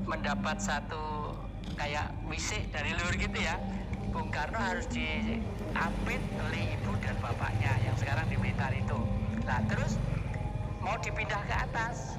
mendapat satu kayak wisik dari luar gitu ya. Bung Karno harus diapit oleh ibu dan bapaknya yang sekarang di Blitar itu. Nah terus mau dipindah ke atas,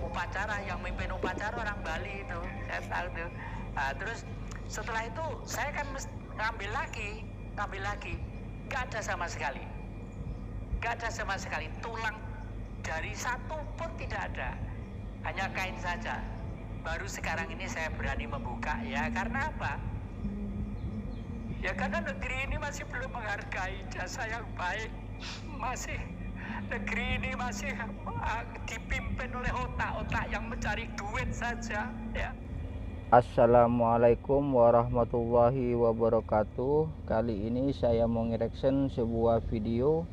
upacara, yang mimpin upacara orang Bali itu, saya tahu tuh. Nah, terus setelah itu saya kan ngambil lagi, nggak ada sama sekali, tulang dari satu pun tidak ada, hanya kain saja. Baru sekarang ini saya berani membuka ya, karena apa? Ya karena negeri ini masih belum menghargai jasa yang baik, negeri ini masih dipimpin oleh otak-otak yang mencari duit saja ya. Assalamualaikum warahmatullahi wabarakatuh. Kali ini saya mau nge-reaction sebuah video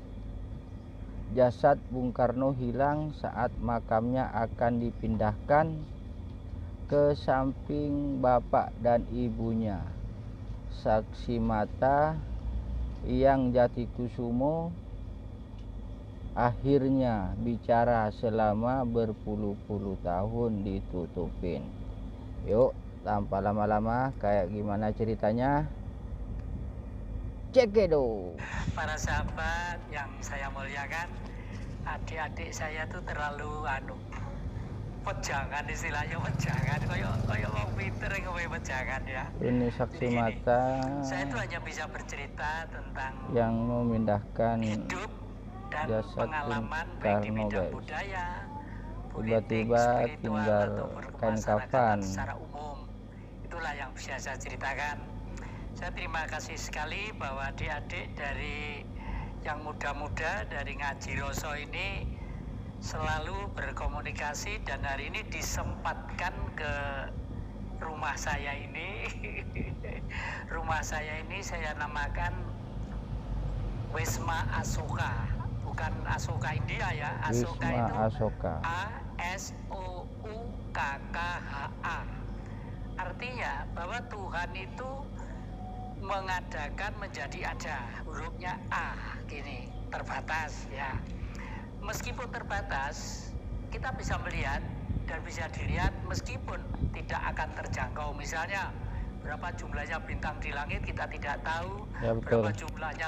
jasad Bung Karno hilang saat makamnya akan dipindahkan ke samping bapak dan ibunya. Saksi mata yang Jatikusumo akhirnya bicara selama berpuluh-puluh tahun ditutupin. Yuk, tanpa lama-lama, kayak gimana ceritanya? Cekedo. Para sahabat yang saya muliakan, adik-adik saya tuh terlalu wejangan, istilahnya wejangan, koyo wong pinter kowe wejangan ya. Ini saksi mata saya itu hanya bisa bercerita tentang yang memindahkan hidup dan jasad pengalaman Bung baik di Karno, bidang guys. budaya, Tiba-tiba tinggal kain kafan. secara umum. Itulah yang bisa saya ceritakan. Saya terima kasih sekali bahwa adik-adik dari yang muda-muda dari Ngaji Roso ini selalu berkomunikasi, dan hari ini disempatkan ke rumah saya ini. Rumah saya ini saya namakan Wisma Asoka, bukan Asoka India ya. Asoka Wisma itu Asoka. ASOUKKHA. Artinya bahwa Tuhan itu mengadakan menjadi ada, hurufnya A gini, terbatas ya. Meskipun terbatas, kita bisa melihat dan bisa dilihat meskipun tidak akan terjangkau. Misalnya berapa jumlahnya bintang di langit kita tidak tahu, ya, berapa jumlahnya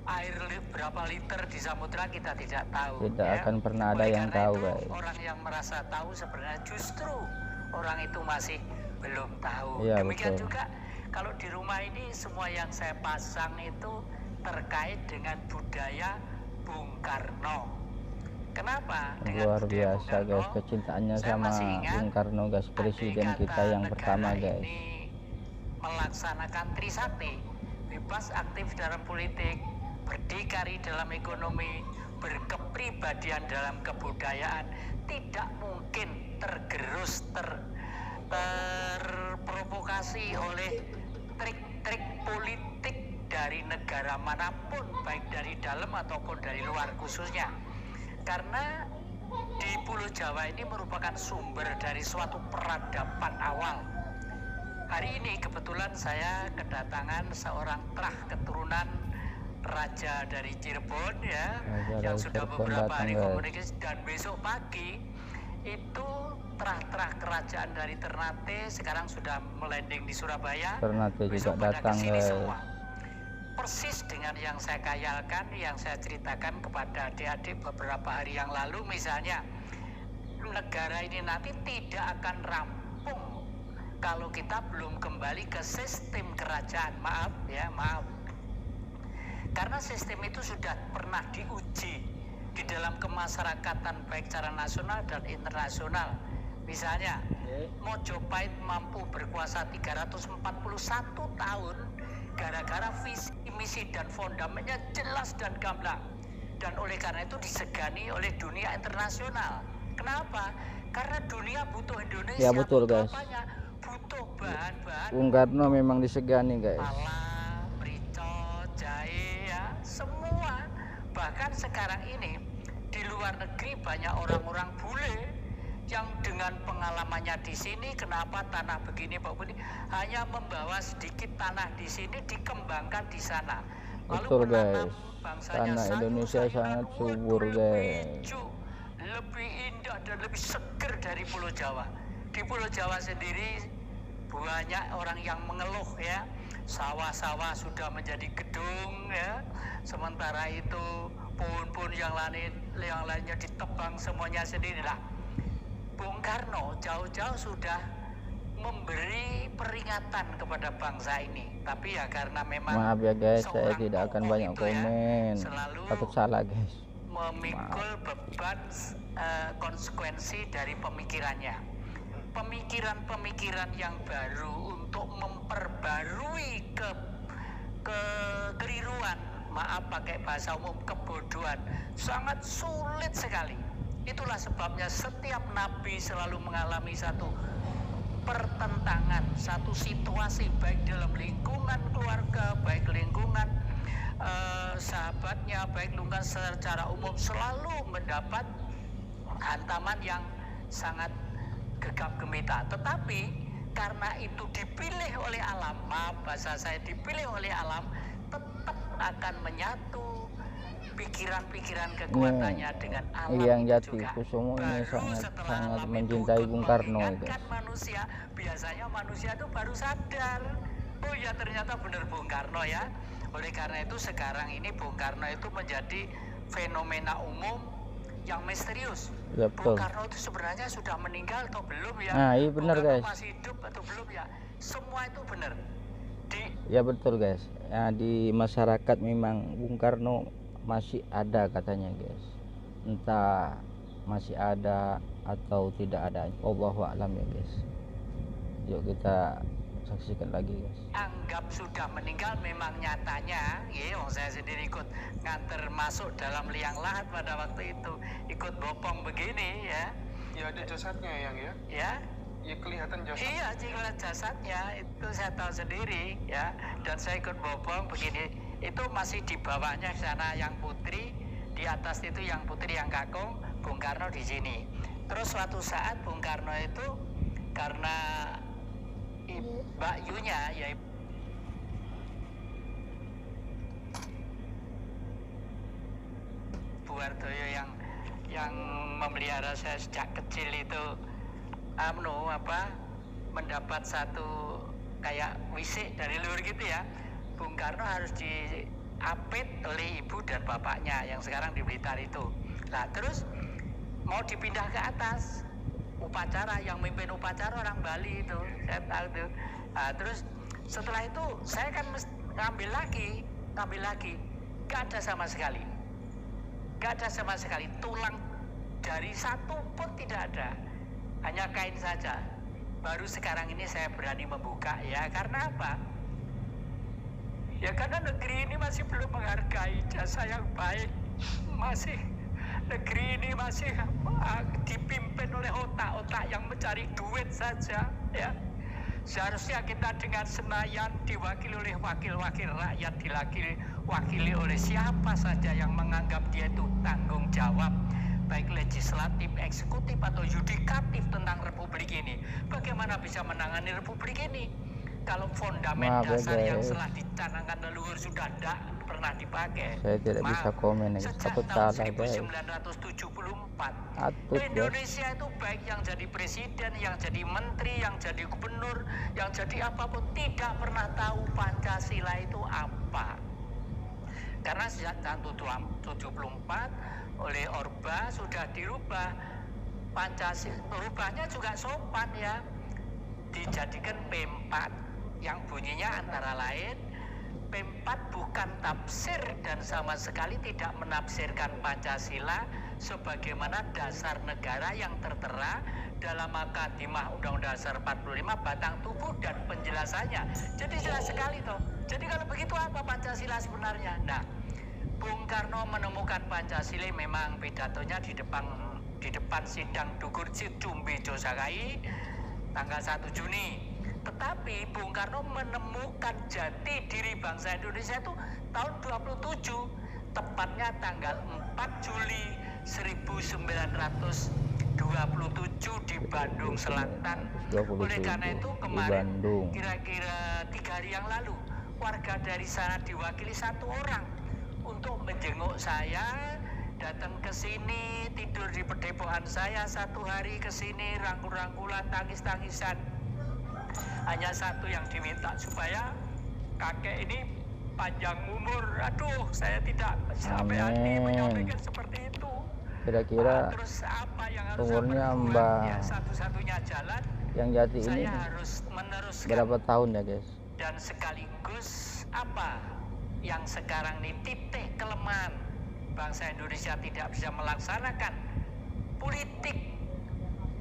air berapa liter di samudra kita tidak tahu. Tidak akan pernah ada yang tahu, guys. Orang yang merasa tahu sebenarnya justru orang itu masih belum tahu. Ya, demikian betul. juga kalau di rumah ini semua yang saya pasang itu terkait dengan budaya Bung Karno. Kenapa? Luar biasa, guys, kecintaannya sama Bung Karno, guys, presiden kita yang pertama, guys. Ini melaksanakan Trisakti, bebas aktif dalam politik, berdikari dalam ekonomi, berkepribadian dalam kebudayaan, tidak mungkin tergerus, terprovokasi oleh trik-trik politik dari negara manapun, baik dari dalam ataupun dari luar, khususnya karena di Pulau Jawa ini merupakan sumber dari suatu peradaban awal. Hari ini kebetulan saya kedatangan seorang keturunan raja dari Cirebon ya, yang sudah beberapa hari komunikasi, dan besok pagi itu terah kerajaan dari Ternate sekarang sudah melanding di Surabaya. Ternate juga datang, guys. Semua persis dengan yang saya khayalkan, yang saya ceritakan kepada adik-adik beberapa hari yang lalu. Misalnya negara ini nanti tidak akan rampung kalau kita belum kembali ke sistem kerajaan. Maaf, karena sistem itu sudah pernah diuji di dalam kemasyarakatan baik secara nasional dan internasional. Misalnya Mojopahit mampu berkuasa 341 tahun gara-gara visi, misi dan fondamennya jelas dan gamblang, dan oleh karena itu disegani oleh dunia internasional. Kenapa? Karena dunia butuh Indonesia. Ya, betul, guys. Butuh bahan-bahan. Bung Karno memang disegani, guys. Pala, merica, jahe ya, semua. Bahkan sekarang ini di luar negeri banyak orang-orang bule yang dengan pengalamannya di sini, kenapa tanah begini Pak Budi, hanya membawa sedikit tanah di sini dikembangkan di sana. Betul, guys. Tanah Indonesia sangat subur, guys. Lebih indah dan lebih seger dari Pulau Jawa. Di Pulau Jawa sendiri banyak orang yang mengeluh ya, sawah-sawah sudah menjadi gedung ya, sementara itu pohon-pohon yang lainnya ditebang semuanya sendirilah. Bung Karno jauh-jauh sudah memberi peringatan kepada bangsa ini, tapi ya karena memang Maaf ya guys, saya seorang tidak akan tokoh banyak itu ya, komen. selalu Takut salah guys. memikul beban konsekuensi dari pemikirannya. Pemikiran-pemikiran yang baru untuk memperbarui kekeliruan, maaf pakai bahasa umum, kebodohan, sangat sulit sekali. Itulah sebabnya setiap nabi selalu mengalami satu pertentangan, satu situasi, baik dalam lingkungan keluarga, baik lingkungan sahabatnya, baik lingkungan secara umum, selalu mendapat hantaman yang sangat gegap gemita. Tetapi karena itu dipilih oleh alam, maaf bahasa saya, dipilih oleh alam, tetap akan menyatu pikiran-pikiran kekuatannya dengan alam yang itu Jati juga. Kusumo ini Baru setelah sangat alam itu mencintai ikut Bung Karno mengingatkan guys. manusia, biasanya manusia itu baru sadar, oh ya ternyata benar Bung Karno ya. Oleh karena itu sekarang ini Bung Karno itu menjadi fenomena umum yang misterius. Ya, betul. Bung Karno itu sebenarnya sudah meninggal atau belum ya? Nah, iya benar Bung Karno guys. masih hidup atau belum ya? Semua itu benar. Ya betul guys. Ya, di masyarakat memang Bung Karno masih ada katanya guys. Entah masih ada atau tidak ada, Allahu a'lam ya guys. Yuk kita saksikan lagi guys. Anggap sudah meninggal, memang nyatanya ya, saya sendiri ikut nganter masuk dalam liang lahat pada waktu itu, ikut bopong begini ya. Ya ada jasadnya yang ya. Ya. Ya kelihatan jasad. Iya, jika jasadnya itu saya tahu sendiri ya, dan saya ikut bopong begini. Itu masih di bawahnya sana yang putri, di atas itu yang putri yang kakung, Bung Karno di sini. Terus suatu saat Bung Karno itu karena Mbak Yunya ya Bu Wardoyo yang memelihara saya sejak kecil itu mendapat satu kayak wisik dari luar gitu ya. Bung Karno harus diapit oleh ibu dan bapaknya yang sekarang di Blitar itu. Nah terus mau dipindah ke atas, upacara, yang mimpin upacara orang Bali itu, saya tahu tuh. Nah, terus setelah itu saya kan ngambil lagi, gak ada sama sekali, tulang dari satu pun tidak ada, hanya kain saja. Baru sekarang ini saya berani membuka ya, karena apa? Ya karena negeri ini masih belum menghargai jasa yang baik, negeri ini masih dipimpin oleh otak-otak yang mencari duit saja ya. Seharusnya kita dengan Senayan diwakili oleh wakil-wakil rakyat, diwakili oleh siapa saja yang menganggap dia itu tanggung jawab, baik legislatif, eksekutif atau yudikatif tentang republik ini. Bagaimana bisa menangani republik ini kalau fondamen dasar yang telah dicanangkan leluhur sudah tidak pernah dipakai? Saya tidak bisa komen ya. Sejak tahun 1974 Indonesia itu baik yang jadi presiden, yang jadi menteri, yang jadi gubernur, yang jadi apapun tidak pernah tahu Pancasila itu apa. Karena sejak tahun 1974 oleh Orba sudah dirubah Pancasila, rubahnya juga sopan ya, dijadikan P4 yang bunyinya antara lain P4 bukan tafsir dan sama sekali tidak menafsirkan Pancasila sebagaimana dasar negara yang tertera dalam Makadimah Undang-Undang Dasar 45 batang tubuh dan penjelasannya. Jadi jelas sekali toh. Jadi kalau begitu apa Pancasila sebenarnya? Nah, Bung Karno menemukan Pancasila memang pidatonya di depan sidang Dukur Cumbi Josakai tanggal 1 Juni. Tetapi Bung Karno menemukan jati diri bangsa Indonesia itu tahun 27, tepatnya tanggal 4 Juli 1927 di Bandung Selatan. Oleh karena itu kemarin kira-kira 3 hari yang lalu warga dari sana diwakili 1 orang untuk menjenguk saya datang ke sini, tidur di pedepokan saya 1 hari ke sini, rangkul-rangkulan, tangis-tangisan. Hanya satu yang diminta, supaya kakek ini panjang umur. Aduh, saya tidak sampai hati Amin. menyampaikan seperti itu. Kira-kira Terus apa yang harus umurnya saya perbuat? Mbak Ya, satu-satunya jalan yang jati ini saya harus meneruskan. berapa tahun ya guys? Dan sekaligus apa yang sekarang ini titik kelemahan bangsa Indonesia tidak bisa melaksanakan politik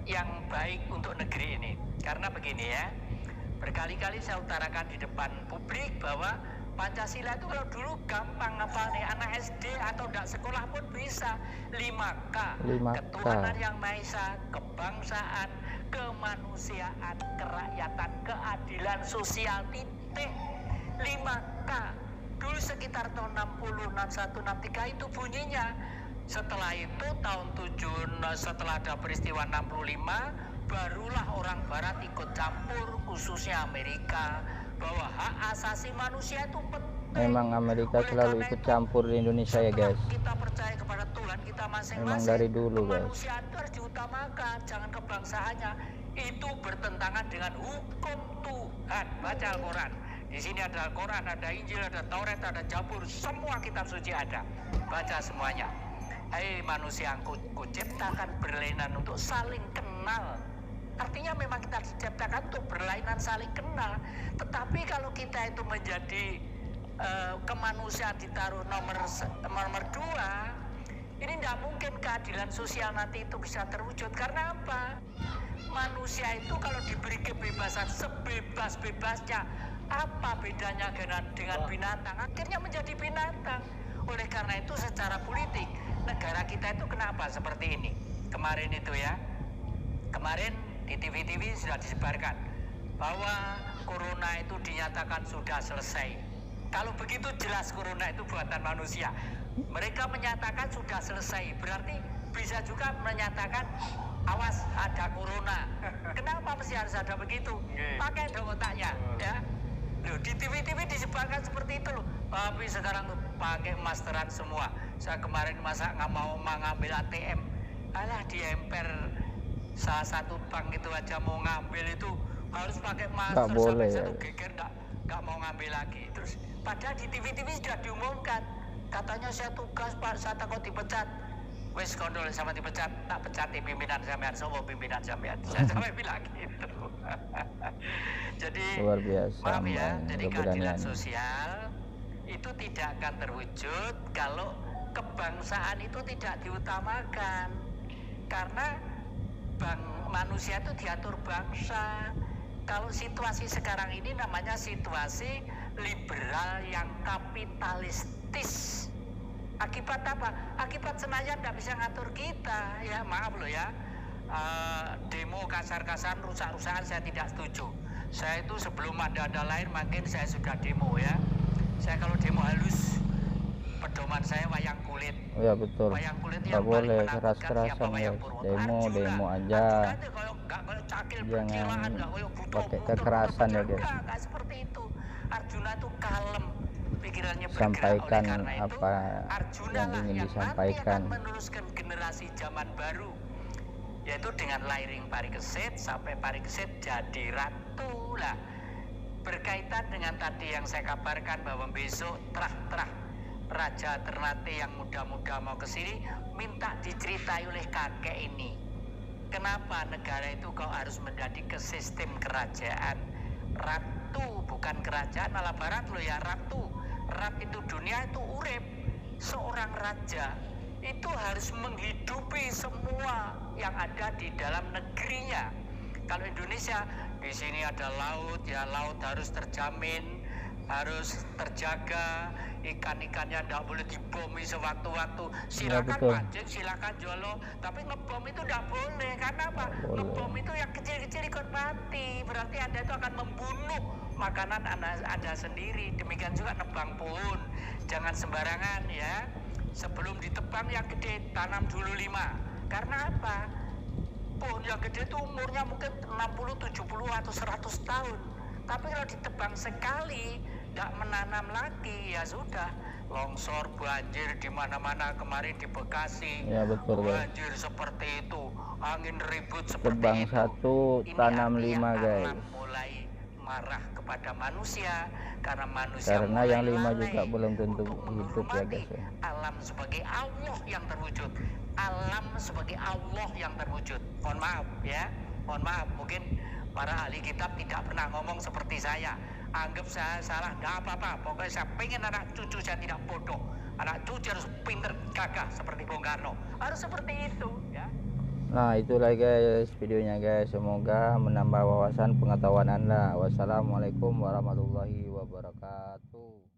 yang baik untuk negeri ini. Karena begini ya, berkali-kali saya utarakan di depan publik bahwa Pancasila itu kalau dulu gampang ngapalnya, anak SD atau tidak sekolah pun bisa. 5K, 5K. ketuhanan yang Maha Esa, kebangsaan, kemanusiaan, kerakyatan, keadilan sosial, titik. 5K. Dulu sekitar tahun 60, 61, 63 itu bunyinya. Setelah itu tahun 7, setelah ada peristiwa 65, barulah orang barat ikut campur, khususnya Amerika, bahwa hak asasi manusia itu penting. Memang Amerika Oleh selalu karena ikut itu, campur di Indonesia ya setelah guys. kita percaya kepada Tuhan kita masing-masing, Memang dari dulu, guys. kemanusiaan itu harus diutamakan, jangan kebangsaannya. Itu bertentangan dengan hukum Tuhan. Baca Al-Quran. Di sini ada Al-Quran, ada Injil, ada Taurat, ada Zabur, semua kitab suci ada. Baca semuanya. Hai manusia, kuciptakan berlainan untuk saling kenal. Artinya memang kita diciptakan untuk berlainan saling kenal. Tetapi kalau kita itu menjadi kemanusiaan ditaruh nomor 2, ini tidak mungkin keadilan sosial nanti itu bisa terwujud. Karena apa? Manusia itu kalau diberi kebebasan sebebas-bebasnya, apa bedanya dengan binatang? Akhirnya menjadi binatang. Oleh karena itu secara politik negara kita itu kenapa seperti ini? Kemarin itu ya, kemarin di TV-TV sudah disebarkan bahwa corona itu dinyatakan sudah selesai. Kalau begitu jelas corona itu buatan manusia. Mereka menyatakan sudah selesai, berarti bisa juga menyatakan awas ada corona. Kenapa mesti harus ada begitu? Pakai dong otaknya ya. Loh, di TV-TV disebarkan seperti itu loh. Tapi sekarang pakai maskeran semua. Saya kemarin masa nggak mau mengambil ATM, alah diemper salah satu bank itu aja mau ngambil itu harus pakai masker boleh, sampai satu ya. geger nggak mau ngambil lagi. Terus padahal di TV-TV sudah diumumkan, katanya saya tugas Pak, saya takut dipecat. Wes kondol sama dipecat, tak pecat di pimpinan sampean, semua pimpinan sampean. Saya sampai bilang gitu. Jadi Luar biasa. maaf ya, Mbak, jadi keberanian. keadilan sosial itu tidak akan terwujud kalau kebangsaan itu tidak diutamakan. Karena manusia itu diatur bangsa. Kalau situasi sekarang ini namanya situasi liberal yang kapitalistis. Akibat apa? Akibat Senayan nggak bisa ngatur kita. Ya maaf loh ya. Demo kasar-kasaran, rusak-rusakan saya tidak setuju. Saya itu sebelum ada lain makin saya sudah demo ya. Saya kalau demo halus, pedoman saya wayang kulit. Oh ya betul. Wayang kulit Nggak yang paling boleh menakutkan keras-kerasan siapa? Wayang guys. Purwoto. Demo Arjuna. demo aja. Arjuna itu kalau nggak cakil Jangan berkilaan, nggak kayak buto, pakai kekerasan ya guys. Nggak seperti itu. Arjuna itu kalem, pikirannya bergerak. Sampaikan Oleh karena itu, apa Arjuna yang lah ingin yang disampaikan. nanti akan meneruskan generasi zaman baru, yaitu dengan lairing Parikesit sampai Parikesit jadi ratu lah. Berkaitan dengan tadi yang saya kabarkan bahwa besok terah-terah Raja Ternate yang muda-muda mau ke sini minta diceritai oleh kakek ini. Kenapa negara itu kau harus menjadi ke sistem kerajaan? Ratu bukan kerajaan, malah barat lo ya, ratu. Rat itu dunia itu urip. Seorang raja itu harus menghidupi semua yang ada di dalam negerinya. Kalau Indonesia di sini ada laut, ya laut harus terjamin, harus terjaga, ikan-ikannya tidak boleh dibomi sewaktu-waktu. Silakan betul. mancing, silakan jolo, tapi ngebom itu tidak boleh. Karena apa? Boleh. Ngebom itu yang kecil-kecil ikut mati, berarti Anda itu akan membunuh makanan Anda sendiri. Demikian juga nebang pohon, jangan sembarangan ya. Sebelum ditebang yang gede, tanam dulu 5. Karena apa? Pohon yang gede itu umurnya mungkin 60, 70 atau 100 tahun. Tapi kalau ditebang sekali, tidak menanam lagi, ya sudah. longsor, banjir di mana-mana kemarin di Bekasi. Ya betul guys. Banjir seperti itu, angin ribut seperti Tebang itu. 1 Ini tanam artinya 5 guys. alam mulai marah kepada manusia karena manusia Karena mulai yang 5 lalai juga belum tentu untuk hidup ya menghormati guys ya. alam sebagai Allah yang terwujud. Alam sebagai Allah yang terwujud. Mohon maaf ya, mohon maaf. Mungkin para ahli kitab tidak pernah ngomong seperti saya. Anggap saya salah, nggak apa-apa. Pokoknya saya pengen anak cucu saya tidak bodoh. Anak cucu harus pinter gagah seperti Bung Karno. Harus seperti itu ya. Nah itulah guys videonya guys, semoga menambah wawasan pengetahuan Anda. Wassalamualaikum warahmatullahi wabarakatuh.